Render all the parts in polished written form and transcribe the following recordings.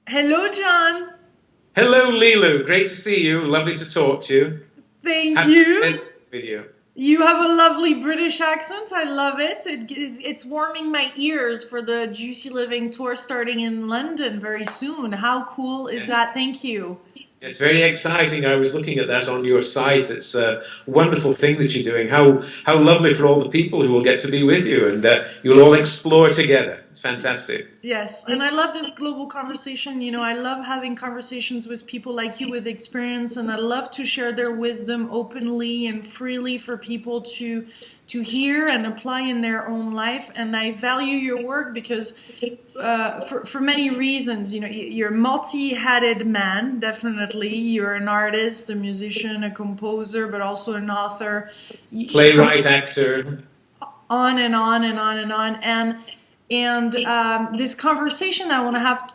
Hello, John. Hello, Lilou. Great to see you. Lovely to talk to you. Thank Happy to spend you. time with you. You have a lovely British accent. I love it. It's warming my ears for the Juicy Living tour starting in London very soon. How cool is Yes. that? Thank you. It's very exciting. I was looking at that on your site. It's a wonderful thing that you're doing. How lovely for all the people who will get to be with you, and you'll all explore together. It's fantastic. Yes, and I love this global conversation. I love having conversations with people like you with experience, and I love to share their wisdom openly and freely for people to hear and apply in their own life. And I value your work because for many reasons. You're a multi-hatted man, definitely. You're an artist, a musician, a composer, but also an author. Playwright, actor. On and on and on and on. And this conversation I want to have,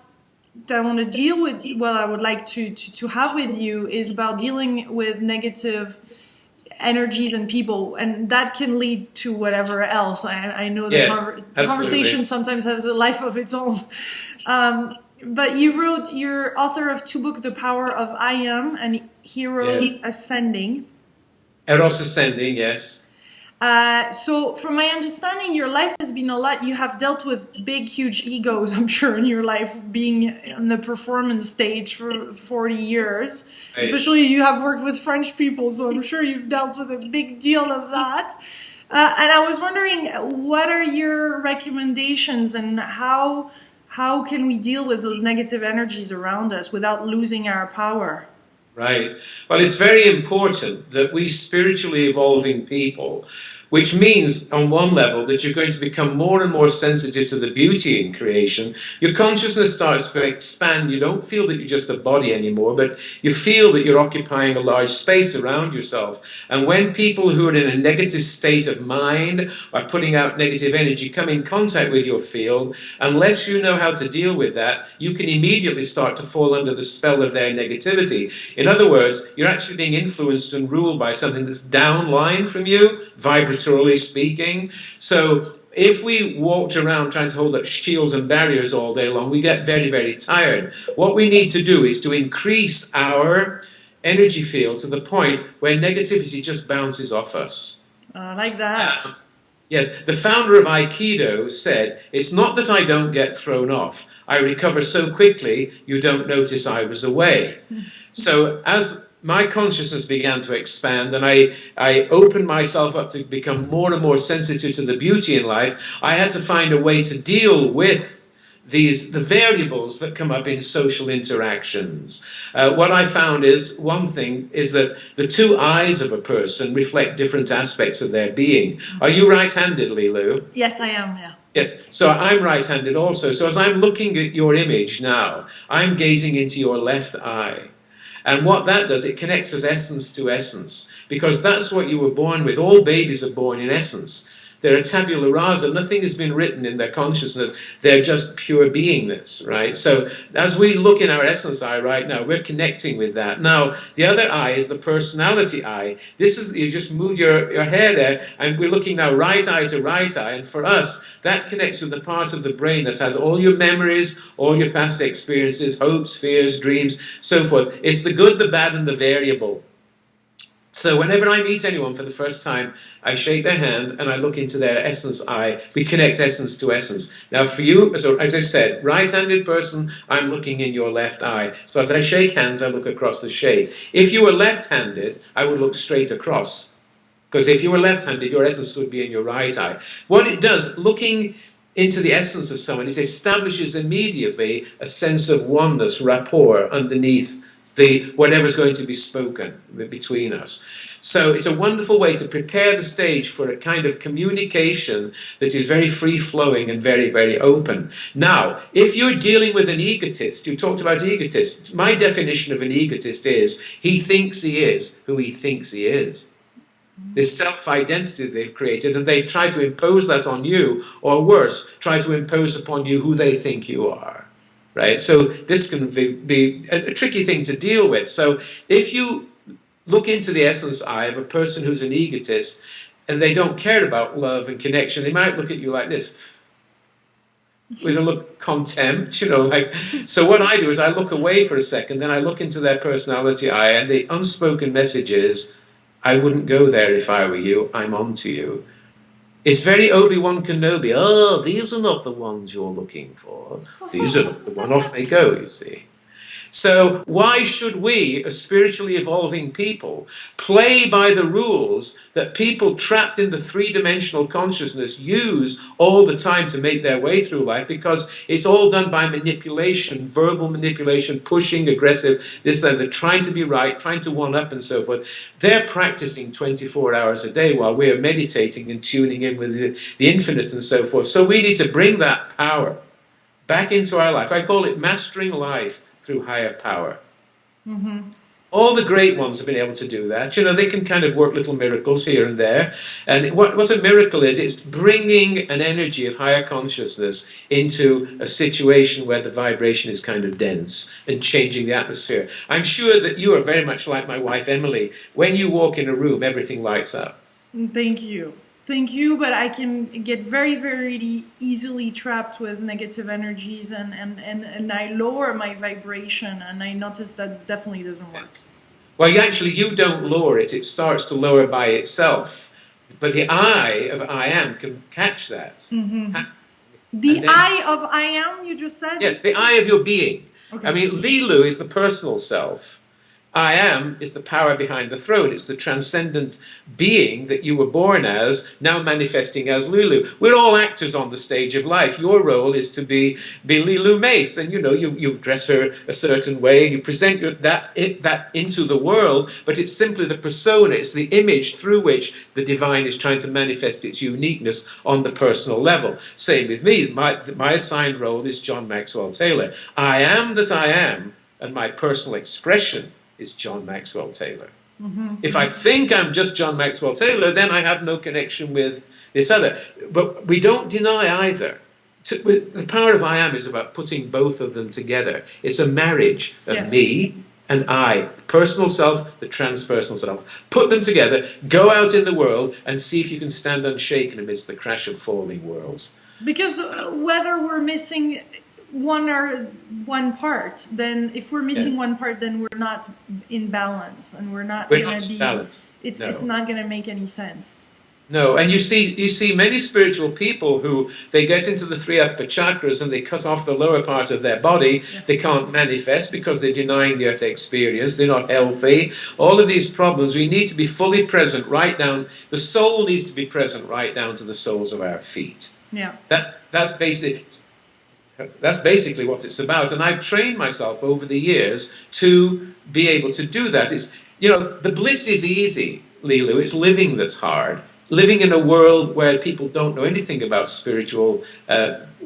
that I want to deal with, well, I would like to have with you, is about dealing with negative energies and people, and that can lead to whatever else. I know the Yes, conversation absolutely. sometimes has a life of its own. But you're author of two books, The Power of I Am and Yes. Heroes Ascending. Eros ascending. Yes. So from my understanding, your life has been a lot. You have dealt with big, huge egos, I'm sure, in your life, being on the performance stage for 40 years. Right. Especially you have worked with French people, so I'm sure you've dealt with a big deal of that. And I was wondering, what are your recommendations, and how can we deal with those negative energies around us without losing our power? Right. Well, it's very important that we spiritually evolving people, which means on one level that you're going to become more and more sensitive to the beauty in creation. Your consciousness starts to expand. You don't feel that you're just a body anymore, but you feel that you're occupying a large space around yourself. And when people who are in a negative state of mind are putting out negative energy come in contact with your field, unless you know how to deal with that, you can immediately start to fall under the spell of their negativity. In other words, you're actually being influenced and ruled by something that's downline from you, vibratorily speaking. So if we walked around trying to hold up shields and barriers all day long, we get very, very tired. What we need to do is to increase our energy field to the point where negativity just bounces off us. I like that. Yes, the founder of Aikido said, "It's not that I don't get thrown off. I recover so quickly you don't notice I was away." So as my consciousness began to expand and I opened myself up to become more and more sensitive to the beauty in life, I had to find a way to deal with the variables that come up in social interactions. What I found is, one thing is that the two eyes of a person reflect different aspects of their being. Are you right-handed, Lilou? Yes, I am. Yeah. Yes, so I'm right-handed also. So as I'm looking at your image now, I'm gazing into your left eye. And what that does, it connects us essence to essence, because that's what you were born with. All babies are born in essence. They're a tabula rasa. Nothing has been written in their consciousness. They're just pure beingness, right? So as we look in our essence eye right now, we're connecting with that. Now, the other eye is the personality eye. This is, you just moved your hair there, and we're looking now right eye to right eye. And for us, that connects with the part of the brain that has all your memories, all your past experiences, hopes, fears, dreams, so forth. It's the good, the bad, and the variable. So whenever I meet anyone for the first time, I shake their hand and I look into their essence eye. We connect essence to essence. Now for you, so as I said, right-handed person, I'm looking in your left eye. So as I shake hands, I look across the shade. If you were left-handed, I would look straight across. Because if you were left-handed, your essence would be in your right eye. What it does, looking into the essence of someone, it establishes immediately a sense of oneness, rapport underneath the whatever's going to be spoken between us. So it's a wonderful way to prepare the stage for a kind of communication that is very free-flowing and very, very open. Now, if you're dealing with an egotist, you talked about egotists. My definition of an egotist is he thinks he is who he thinks he is. This self-identity they've created, and they try to impose that on you, or worse, try to impose upon you who they think you are. Right? So this can be a tricky thing to deal with. So if you look into the essence eye of a person who's an egotist and they don't care about love and connection, they might look at you like this. with a look of contempt, like, so what I do is I look away for a second, then I look into their personality eye, and the unspoken message is, I wouldn't go there if I were you, I'm on to you. It's very Obi-Wan Kenobi. Oh, these are not the ones you're looking for. These are not the one. Off they go, you see. So why should we, as spiritually evolving people, play by the rules that people trapped in the three-dimensional consciousness use all the time to make their way through life? Because it's all done by manipulation, verbal manipulation, pushing, aggressive, this, that, they're trying to be right, trying to one-up and so forth. They're practicing 24 hours a day while we're meditating and tuning in with the infinite and so forth. So we need to bring that power back into our life. I call it mastering life through higher power. Mm-hmm. All the great ones have been able to do that. They can kind of work little miracles here and there. And what a miracle is, it's bringing an energy of higher consciousness into a situation where the vibration is kind of dense and changing the atmosphere. I'm sure that you are very much like my wife, Emily. When you walk in a room, everything lights up. Thank you. Thank you, but I can get very, very easily trapped with negative energies, and I lower my vibration, and I notice that definitely doesn't work. Well, you don't lower it, it starts to lower by itself. But the eye of I am can catch that. Mm-hmm. The eye of I am, you just said? Yes, the eye of your being. Okay. I mean, Lilou is the personal self. I am is the power behind the throne. It's the transcendent being that you were born as, now manifesting as Lilou. We're all actors on the stage of life. Your role is to be Lilou Mace, and you dress her a certain way, and you present that into the world, but it's simply the persona, it's the image through which the divine is trying to manifest its uniqueness on the personal level. Same with me. My assigned role is John Maxwell Taylor. I am that I am, and my personal expression is John Maxwell Taylor. Mm-hmm. If I think I'm just John Maxwell Taylor, then I have no connection with this other. But we don't deny either. The power of I am is about putting both of them together. It's a marriage of me and I, personal self, the transpersonal self. Put them together, go out in the world, and see if you can stand unshaken amidst the crash of falling worlds. Because whether we're missing one part, then if we're missing one part, then we're not in balance, and we're not going to be balanced. It's not going to make any sense. No, and you see many spiritual people who they get into the three upper chakras and they cut off the lower part of their body. Yes. They can't manifest because they're denying the earth experience. They're not healthy. All of these problems, we need to be fully present right down. The soul needs to be present right down to the soles of our feet. Yeah, that's basic. That's basically what it's about, and I've trained myself over the years to be able to do that. It's, the bliss is easy, Lilou. It's living that's hard. Living in a world where people don't know anything about spiritual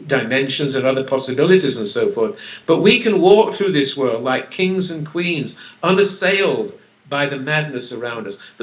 dimensions and other possibilities and so forth. But we can walk through this world like kings and queens, unassailed by the madness around us.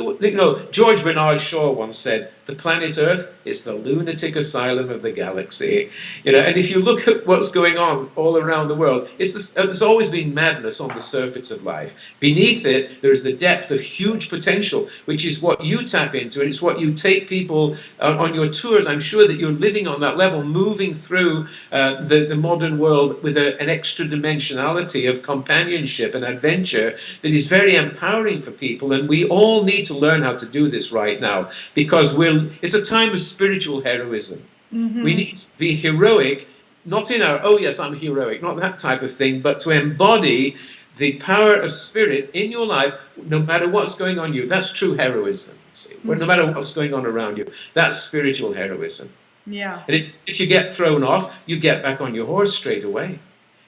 George Bernard Shaw once said, the planet Earth is the lunatic asylum of the galaxy. And if you look at what's going on all around the world, there's always been madness on the surface of life. Beneath it, there is the depth of huge potential, which is what you tap into, and it's what you take people on your tours. I'm sure that you're living on that level, moving through the modern world with an extra dimensionality of companionship and adventure that is very empowering for people, and we all need to learn how to do this right now, because it's a time of spiritual heroism. Mm-hmm. We need to be heroic, not in our, oh yes, I'm heroic, not that type of thing, but to embody the power of spirit in your life, no matter what's going on you. That's true heroism. See? Mm-hmm. No matter what's going on around you, that's spiritual heroism. Yeah. And if you get thrown off, you get back on your horse straight away.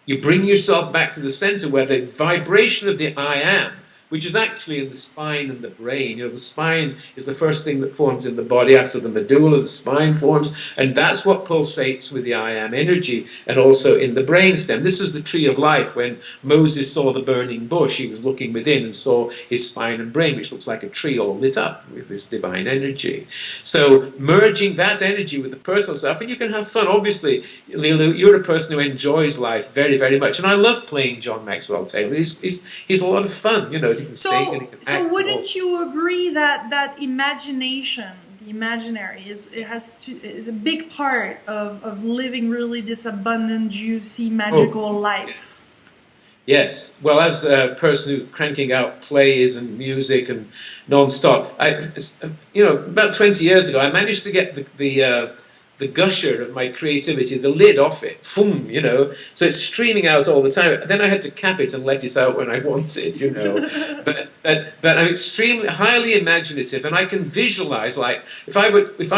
You bring yourself back to the center where the vibration of the I am, which is actually in the spine and the brain. The spine is the first thing that forms in the body after the medulla. The spine forms, and that's what pulsates with the I am energy, and also in the brainstem. This is the tree of life. When Moses saw the burning bush, he was looking within and saw his spine and brain, which looks like a tree all lit up with this divine energy. So merging that energy with the personal self, and you can have fun. Obviously, Lilou, you're a person who enjoys life very, very much, and I love playing John Maxwell Taylor. He's a lot of fun, he can sing and he can act. So wouldn't you agree that imagination, the imaginary is a big part of living really this abundant, juicy, magical life. Yes. Well, as a person who's cranking out plays and music and non-stop, about 20 years ago, I managed to get the gusher of my creativity, the lid off it, boom, so it's streaming out all the time. Then I had to cap it and let it out when I wanted, but I'm extremely highly imaginative, and I can visualize, like if I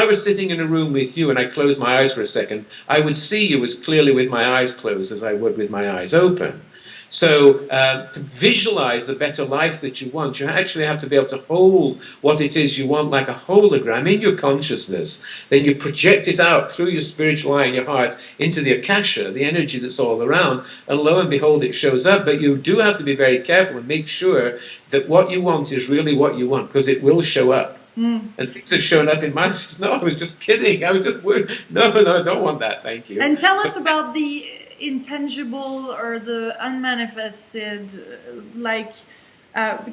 were sitting in a room with you and I closed my eyes for a second, I would see you as clearly with my eyes closed as I would with my eyes open. So to visualize the better life that you want, you actually have to be able to hold what it is you want like a hologram in your consciousness. Then you project it out through your spiritual eye and your heart into the akasha, the energy that's all around, and lo and behold, it shows up. But you do have to be very careful and make sure that what you want is really what you want, because it will show up. And things have shown up in my life. No, I was just kidding. I was just no, I don't want that. Thank you. And tell us about the intangible or the unmanifested,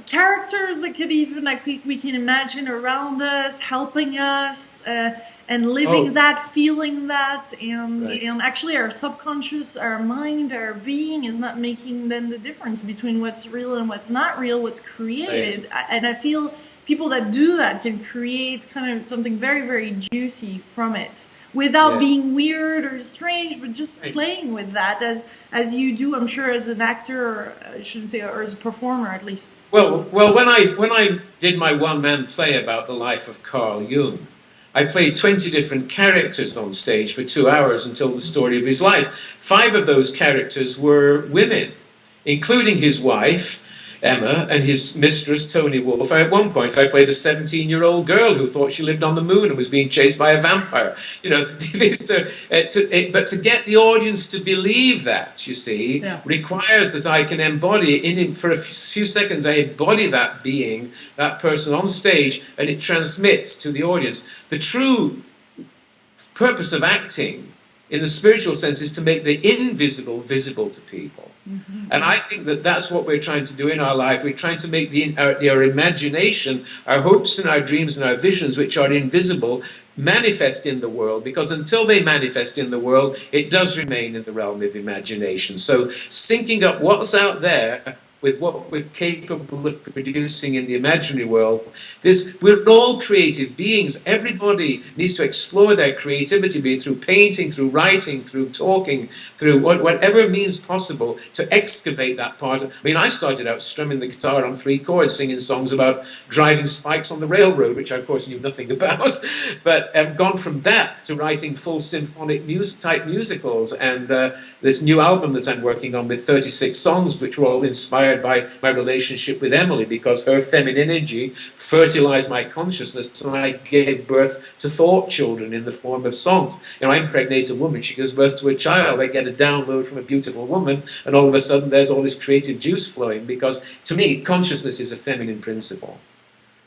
characters that could even we can imagine around us, helping us, and living that, feeling that, and actually our subconscious, our mind, our being is not making then the difference between what's real and what's not real, what's created. And I feel people that do that can create kind of something very, very juicy from it, without being weird or strange, but just playing with that as you do, I'm sure, as an actor, or I shouldn't say, or as a performer at least. Well, when I did my one-man play about the life of Carl Jung, I played 20 different characters on stage for 2 hours and told the story of his life. 5 of those characters were women, including his wife, Emma, and his mistress, Tony Wolfe. At one point, I played a 17-year-old girl who thought she lived on the moon and was being chased by a vampire. But to get the audience to believe that, you see, requires that I can embody, for a few seconds, I embody that being, that person on stage, and it transmits to the audience. The true purpose of acting, in the spiritual sense, is to make the invisible visible to people. And I think that that's what we're trying to do in our life. We're trying to make our imagination, our hopes and our dreams and our visions, which are invisible, manifest in the world, because until they manifest in the world, it does remain in the realm of imagination. So syncing up what's out there with what we're capable of producing in the imaginary world. We're all creative beings. Everybody needs to explore their creativity, be it through painting, through writing, through talking, through whatever means possible to excavate that part. I started out strumming the guitar on 3 chords, singing songs about driving spikes on the railroad, which I, of course, knew nothing about. But I've gone from that to writing full symphonic type musicals, and this new album that I'm working on with 36 songs, which were all inspired by my relationship with Emily, because her feminine energy fertilized my consciousness, and I gave birth to thought children in the form of songs. I impregnate a woman, she gives birth to a child, I get a download from a beautiful woman, and all of a sudden there's all this creative juice flowing, because to me, consciousness is a feminine principle.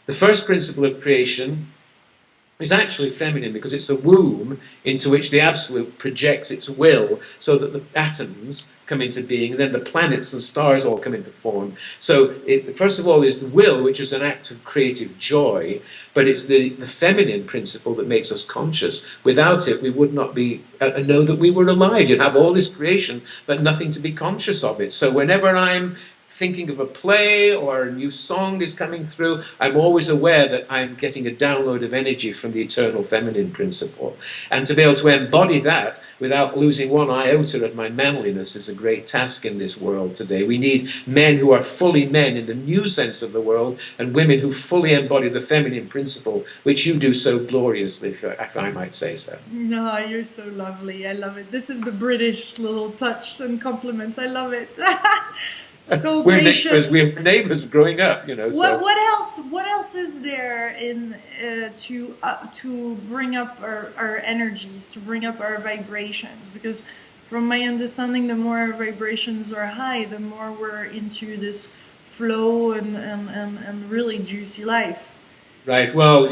The first principle of creation is actually feminine, because it's a womb into which the Absolute projects its will so that the atoms come into being, and then the planets and stars all come into form. So first of all is the will, which is an act of creative joy, but it's the feminine principle that makes us conscious. Without it, we would not be know that we were alive. You'd have all this creation, but nothing to be conscious of it. So whenever I'm thinking of a play or a new song is coming through, I'm always aware that I'm getting a download of energy from the eternal feminine principle. And to be able to embody that without losing one iota of my manliness is a great task in this world today. We need men who are fully men in the new sense of the world, and women who fully embody the feminine principle, which you do so gloriously, if I might say so. No, you're so lovely. I love it. This is the British little touch and compliments. I love it. So we're gracious. We're neighbors growing up, So. What else is there in to bring up our energies, to bring up our vibrations? Because from my understanding, the more our vibrations are high, the more we're into this flow and really juicy life. Right. Well,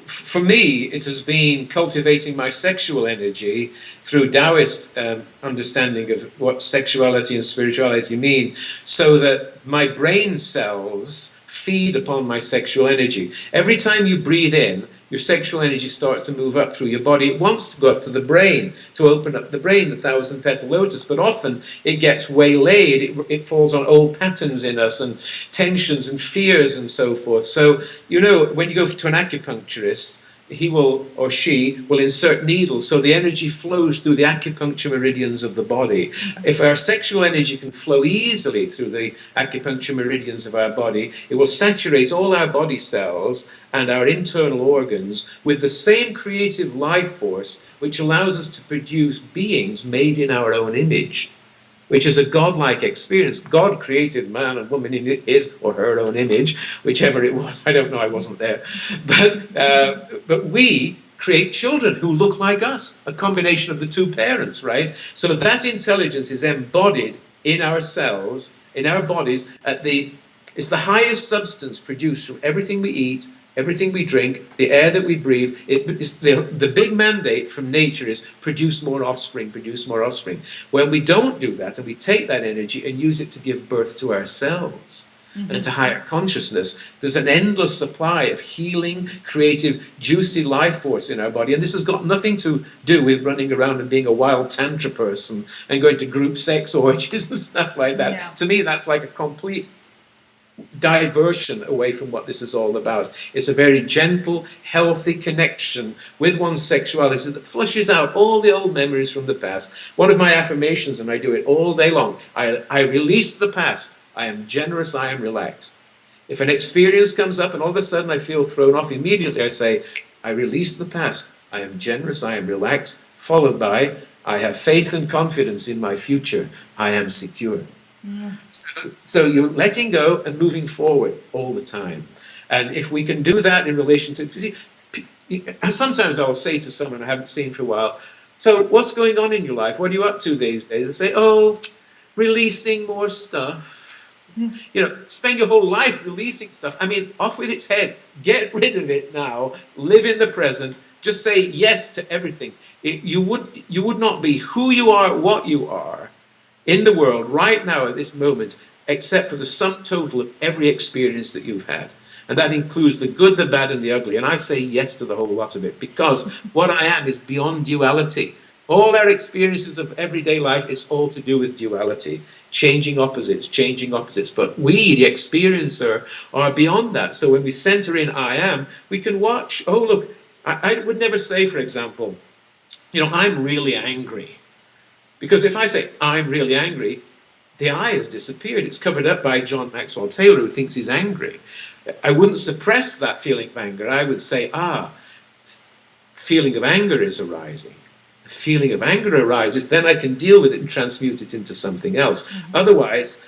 for me, it has been cultivating my sexual energy through Taoist understanding of what sexuality and spirituality mean, so that my brain cells feed upon my sexual energy. Every time you breathe in, your sexual energy starts to move up through your body. It wants to go up to the brain, to open up the brain, the thousand petal lotus, but often it gets waylaid. It falls on old patterns in us and tensions and fears and so forth. So, you know, when you go to an acupuncturist, he will or she will insert needles so the energy flows through the acupuncture meridians of the body. If our sexual energy can flow easily through the acupuncture meridians of our body, it will saturate all our body cells and our internal organs with the same creative life force which allows us to produce beings made in our own image, which is a godlike experience. God created man and woman in his or her own image, whichever it was. I don't know, I wasn't there. But we create children who look like us, a combination of the two parents, right? So that intelligence is embodied in our cells, in our bodies. It's the highest substance produced from everything we eat, everything we drink, the air that we breathe. The big mandate from nature is produce more offspring, produce more offspring. When we don't do that, and we take that energy and use it to give birth to ourselves and to higher consciousness, there's an endless supply of healing, creative, juicy life force in our body. And this has got nothing to do with running around and being a wild tantra person and going to group sex orgies and stuff like that. Yeah. To me, that's like a complete diversion away from what this is all about. It's a very gentle, healthy connection with one's sexuality that flushes out all the old memories from the past. One of my affirmations, and I do it all day long, I release the past. I am generous, I am relaxed. If an experience comes up and all of a sudden I feel thrown off, immediately I say, I release the past. I am generous, I am relaxed, followed by, I have faith and confidence in my future. I am secure. Yeah. So you're letting go and moving forward all the time. And if we can do that in relation to, see, sometimes I'll say to someone I haven't seen for a while, so what's going on in your life? What are you up to these days? They say, oh, releasing more stuff. You know, spend your whole life releasing stuff. I mean, off with its head. Get rid of it now. Live in the present. Just say yes to everything. You would not be who you are, what you are in the world right now at this moment, except for the sum total of every experience that you've had. And that includes the good, the bad, and the ugly. And I say yes to the whole lot of it, because what I am is beyond duality. All our experiences of everyday life is all to do with duality. Changing opposites. But we, the experiencer, are beyond that. So when we center in I am, we can watch, oh look, I would never say, for example, you know, I'm really angry. Because if I say, I'm really angry, the I has disappeared. It's covered up by John Maxwell Taylor, who thinks he's angry. I wouldn't suppress that feeling of anger. I would say, feeling of anger is arising. A feeling of anger arises, then I can deal with it and transmute it into something else. Otherwise,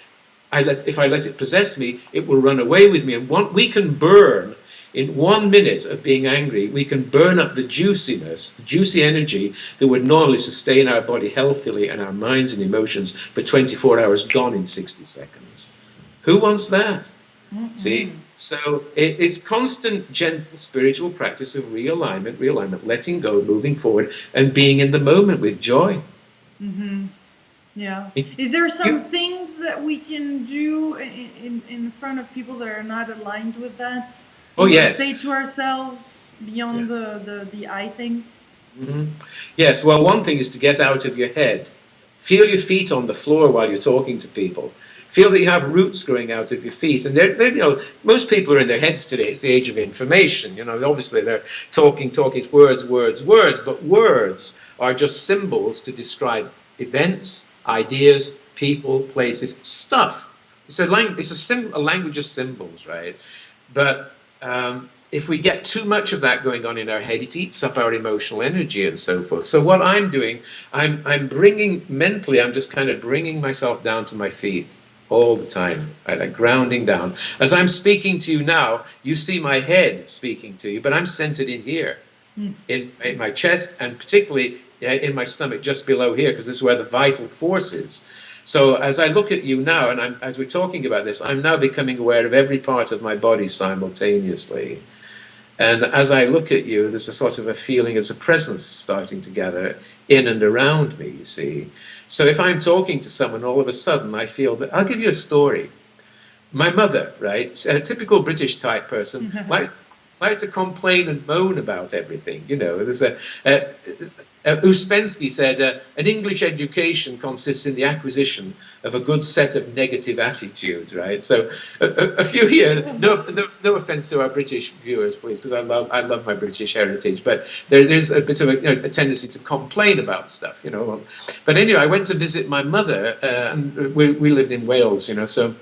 if I let it possess me, it will run away with me. And we can burn, in 1 minute of being angry, we can burn up the juiciness, the juicy energy that would normally sustain our body healthily and our minds and emotions for 24 hours, gone in 60 seconds. Who wants that? See? So it's constant, gentle, spiritual practice of realignment, letting go, moving forward, and being in the moment with joy. Yeah. Is there some things that we can do in front of people that are not aligned with that? Oh, yes. Say to ourselves beyond the I thing? Yes, well, one thing is to get out of your head. Feel your feet on the floor while you're talking to people. Feel that you have roots growing out of your feet. And they're you know, most people are in their heads today. It's the age of information. You know, obviously they're talking, words. But words are just symbols to describe events, ideas, people, places, stuff. It's a language of symbols, right? But if we get too much of that going on in our head, it eats up our emotional energy and so forth. So what I'm doing, I'm bringing mentally, I'm just kind of bringing myself down to my feet all the time, like grounding down. As I'm speaking to you now, you see my head speaking to you, but I'm centered in here, in my chest, and particularly in my stomach, just below here, because this is where the vital force is. So as I look at you now, and as we're talking about this, I'm now becoming aware of every part of my body simultaneously. And as I look at you, there's a sort of a feeling as a presence starting to gather in and around me, you see. So if I'm talking to someone, all of a sudden I feel that, I'll give you a story. My mother, right, a typical British type person, I like to complain and moan about everything. You know, there's Uspensky said, an English education consists in the acquisition of a good set of negative attitudes, right? So a few here, no offense to our British viewers, please, because I love my British heritage, but there's a bit of a tendency to complain about stuff, you know. But anyway, I went to visit my mother, and we lived in Wales, you know, so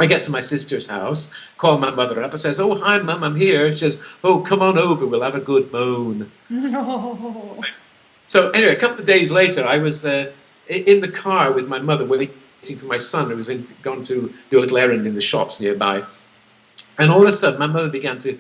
I get to my sister's house, call my mother up, and says, "Oh, hi, Mum, I'm here." She says, "Oh, come on over, we'll have a good moan." No. So anyway, a couple of days later, I was in the car with my mother waiting for my son, who was gone to do a little errand in the shops nearby. And all of a sudden, my mother began to,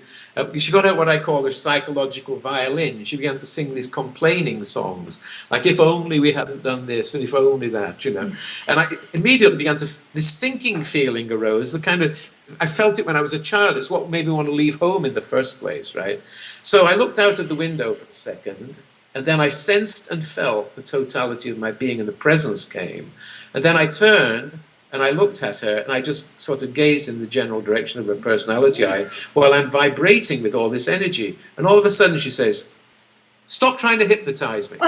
she got out what I call her psychological violin. She began to sing these complaining songs, like, if only we hadn't done this, and if only that, you know. And I immediately began to, this sinking feeling arose, the kind of, I felt it when I was a child. It's what made me want to leave home in the first place, right? So I looked out of the window for a second, and then I sensed and felt the totality of my being, and the presence came. And then I turned, and I looked at her, and I just sort of gazed in the general direction of her personality eye while I'm vibrating with all this energy. And all of a sudden she says, "Stop trying to hypnotize me."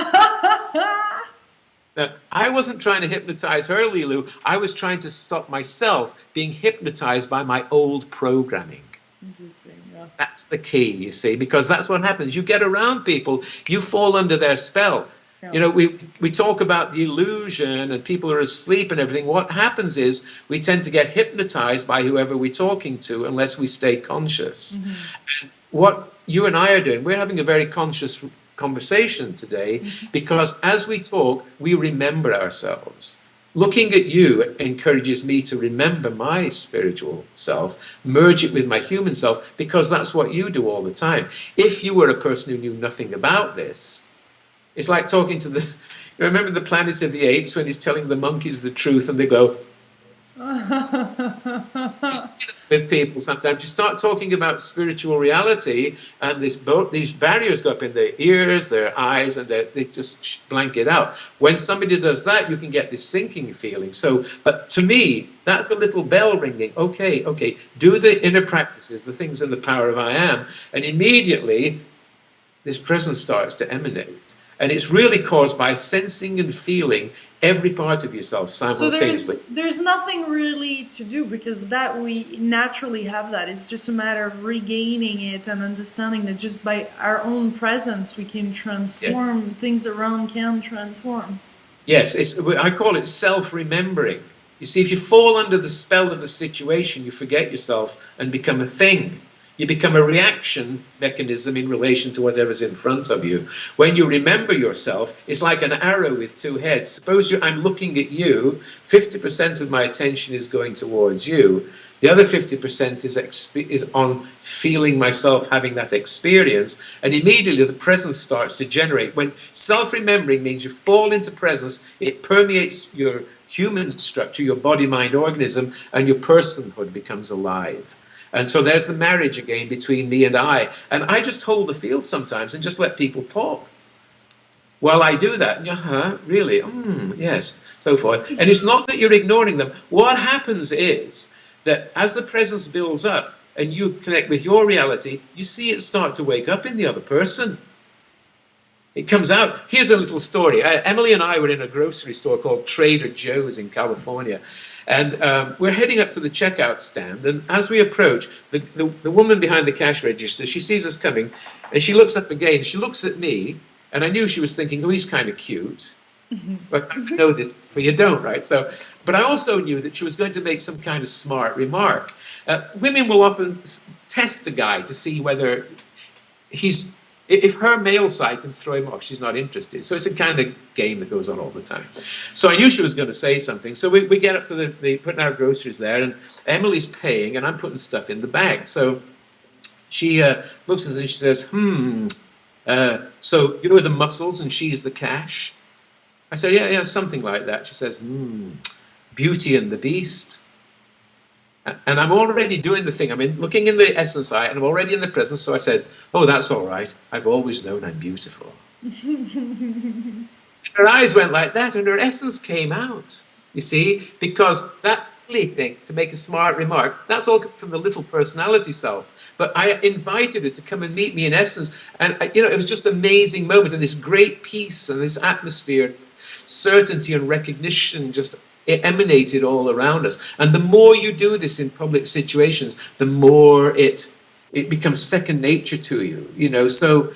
Now, I wasn't trying to hypnotize her, Lilou. I was trying to stop myself being hypnotized by my old programming. Interesting, yeah. That's the key, you see, because that's what happens. You get around people, you fall under their spell. Yeah. You know, we talk about the illusion and people are asleep and everything. What happens is we tend to get hypnotized by whoever we're talking to unless we stay conscious. Mm-hmm. And what you and I are doing, we're having a very conscious conversation today, mm-hmm. because as we talk, we remember ourselves. Looking at you encourages me to remember my spiritual self, merge it with my human self, because that's what you do all the time. If you were a person who knew nothing about this, it's like talking to the, you remember the Planet of the Apes when he's telling the monkeys the truth and they go, you see that with people sometimes. You start talking about spiritual reality and these barriers go up in their ears, their eyes, and they just blank it out. When somebody does that, you can get this sinking feeling. So, but to me, that's a little bell ringing. Okay, do the inner practices, the things in the power of I am, and immediately this presence starts to emanate. And it's really caused by sensing and feeling every part of yourself simultaneously. So there's nothing really to do, because that we naturally have that. It's just a matter of regaining it and understanding that just by our own presence we can transform. Yes. Things around can transform. Yes, I call it self-remembering. You see, if you fall under the spell of the situation, you forget yourself and become a thing. You become a reaction mechanism in relation to whatever's in front of you. When you remember yourself, it's like an arrow with two heads. Suppose I'm looking at you, 50% of my attention is going towards you. The other 50% is on feeling myself having that experience, and immediately the presence starts to generate. When self-remembering means you fall into presence, it permeates your human structure, your body, mind, organism, and your personhood becomes alive. And so there's the marriage again between me and I. And I just hold the field sometimes and just let people talk. While I do that, really, yes, so forth. And it's not that you're ignoring them. What happens is that as the presence builds up and you connect with your reality, you see it start to wake up in the other person. It comes out. Here's a little story. Emily and I were in a grocery store called Trader Joe's in California. And we're heading up to the checkout stand. And as we approach, the woman behind the cash register, she sees us coming. And she looks up again. She looks at me. And I knew she was thinking, oh, he's kind of cute. Mm-hmm. But I know this, for you don't, right? So, but I also knew that she was going to make some kind of smart remark. Women will often test a guy to see whether if her male side can throw him off, she's not interested. So it's a kind of game that goes on all the time. So I knew she was going to say something. So we get up to the putting our groceries there, and Emily's paying, and I'm putting stuff in the bag. So she looks at us and she says, so you're the muscles and she's the cash? I said, yeah, something like that. She says, Beauty and the Beast. And I'm already doing the thing. I'm looking in the essence eye, and I'm already in the presence. So I said, oh, that's all right. I've always known I'm beautiful. And her eyes went like that, and her essence came out. You see, because that's the silly thing to make a smart remark. That's all from the little personality self. But I invited her to come and meet me in essence, and it was just an amazing moment, and this great peace and this atmosphere, certainty and recognition just it emanated all around us. And the more you do this in public situations, the more it becomes second nature to you. So.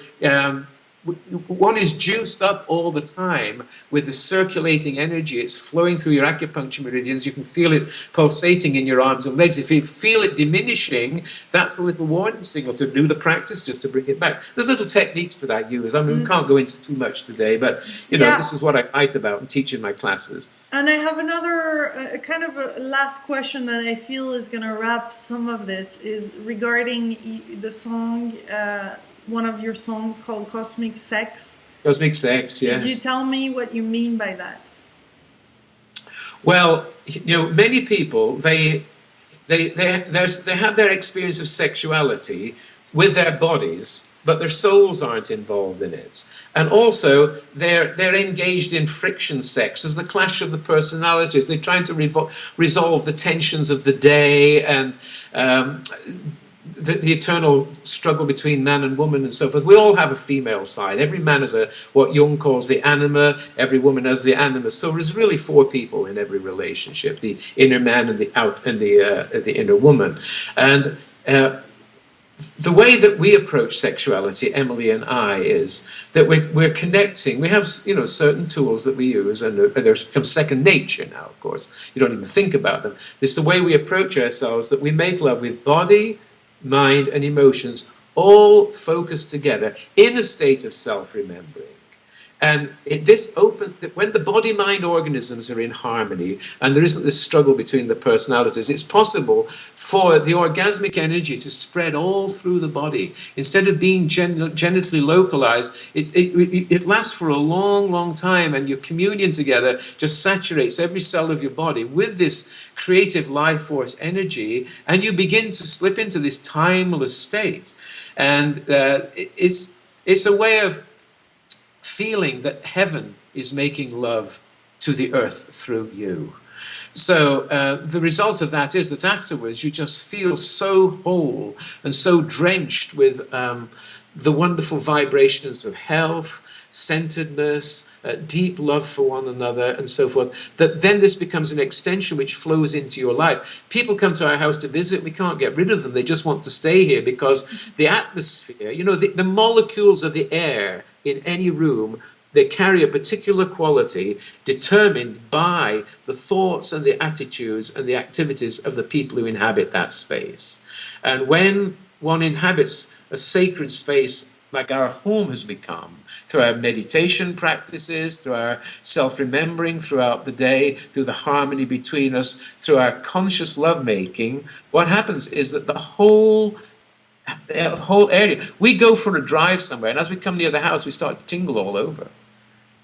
One is juiced up all the time with the circulating energy. It's flowing through your acupuncture meridians. You can feel it pulsating in your arms and legs. If you feel it diminishing, that's a little warning signal to do the practice just to bring it back. There's little techniques that I use. I mean, we can't go into too much today, but this is what I write about and teach in my classes. And I have another kind of a last question that I feel is going to wrap some of this, is regarding the song, one of your songs called Cosmic Sex. Cosmic Sex, yes. Could you tell me what you mean by that? Well, many people, they have their experience of sexuality with their bodies, but their souls aren't involved in it. And also, they're engaged in friction sex. There's the clash of the personalities. They're trying to resolve the tensions of the day and the eternal struggle between man and woman and so forth. We all have a female side. Every man has what Jung calls the anima. Every woman has the animus. So there's really four people in every relationship: the inner man and the inner woman. And the way that we approach sexuality, Emily and I, is that we're connecting. We have certain tools that we use, and they're become second nature now. Of course, you don't even think about them. It's the way we approach ourselves, that we make love with body, mind and emotions all focused together in a state of self-remembering. And when the body-mind organisms are in harmony and there isn't this struggle between the personalities, it's possible for the orgasmic energy to spread all through the body. Instead of being genitally localized, it lasts for a long, long time, and your communion together just saturates every cell of your body with this creative life force energy, and you begin to slip into this timeless state. And it's a way of feeling that heaven is making love to the earth through you. So the result of that is that afterwards you just feel so whole and so drenched with the wonderful vibrations of health, centeredness, deep love for one another, and so forth, that then this becomes an extension which flows into your life. People come to our house to visit, we can't get rid of them, they just want to stay here because the atmosphere, the molecules of the air in any room, they carry a particular quality determined by the thoughts and the attitudes and the activities of the people who inhabit that space. And when one inhabits a sacred space like our home has become, through our meditation practices, through our self-remembering throughout the day, through the harmony between us, through our conscious lovemaking, what happens is that the whole area, we go for a drive somewhere, and as we come near the house, we start to tingle all over.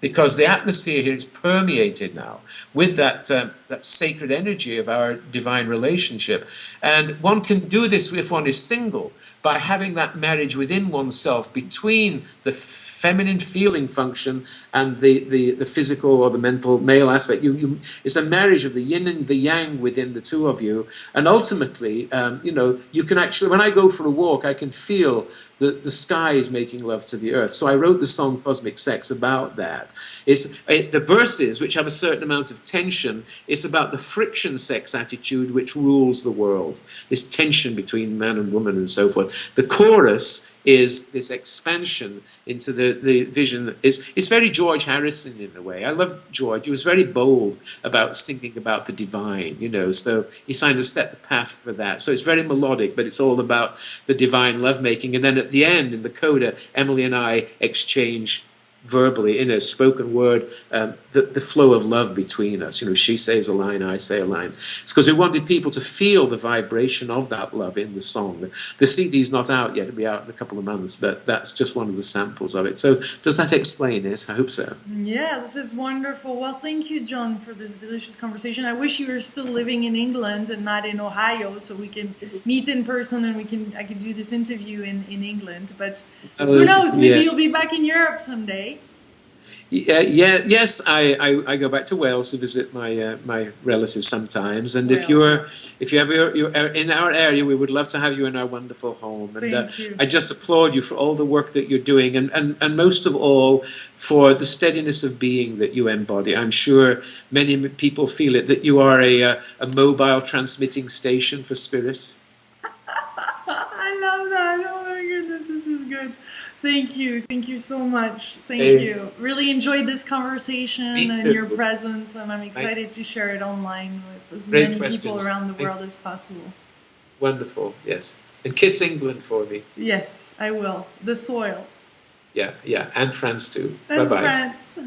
Because the atmosphere here is permeated now with that sacred energy of our divine relationship. And one can do this if one is single, by having that marriage within oneself between the feminine feeling function and the physical or the mental male aspect. It's a marriage of the yin and the yang within the two of you. And ultimately, you can actually, when I go for a walk, I can feel the sky is making love to the earth. So I wrote the song Cosmic Sex about that. The verses, which have a certain amount of tension, it's about the friction sex attitude which rules the world. This tension between man and woman and so forth. The chorus is this expansion into the vision. It's very George Harrison in a way. I love George. He was very bold about singing about the divine, so he kind of set the path for that. So it's very melodic, but it's all about the divine lovemaking. And then at the end, in the coda, Emily and I exchange verbally, in a spoken word, the flow of love between us. She says a line, I say a line. It's because we wanted people to feel the vibration of that love in the song. The CD's not out yet, it'll be out in a couple of months, but that's just one of the samples of it. So does that explain it? I hope so. Yeah, this is wonderful. Well, thank you, John, for this delicious conversation. I wish you were still living in England and not in Ohio, so we can meet in person and I can do this interview in England. But who knows, maybe you'll be back in Europe someday. Yes, I go back to Wales to visit my relatives sometimes, and Wales. if you you're in our area, we would love to have you in our wonderful home. And Thank you. I just applaud you for all the work that you're doing, and most of all for the steadiness of being that you embody. I'm sure many people feel it, that you are a mobile transmitting station for spirit. I love that. Oh my goodness, this is good. Thank you. Thank you so much. Thank you. Really enjoyed this conversation and your presence, and I'm excited to share it online with as many people around the world as possible. Wonderful, yes. And kiss England for me. Yes, I will. The soil. Yeah, and France too. And Bye-bye. France.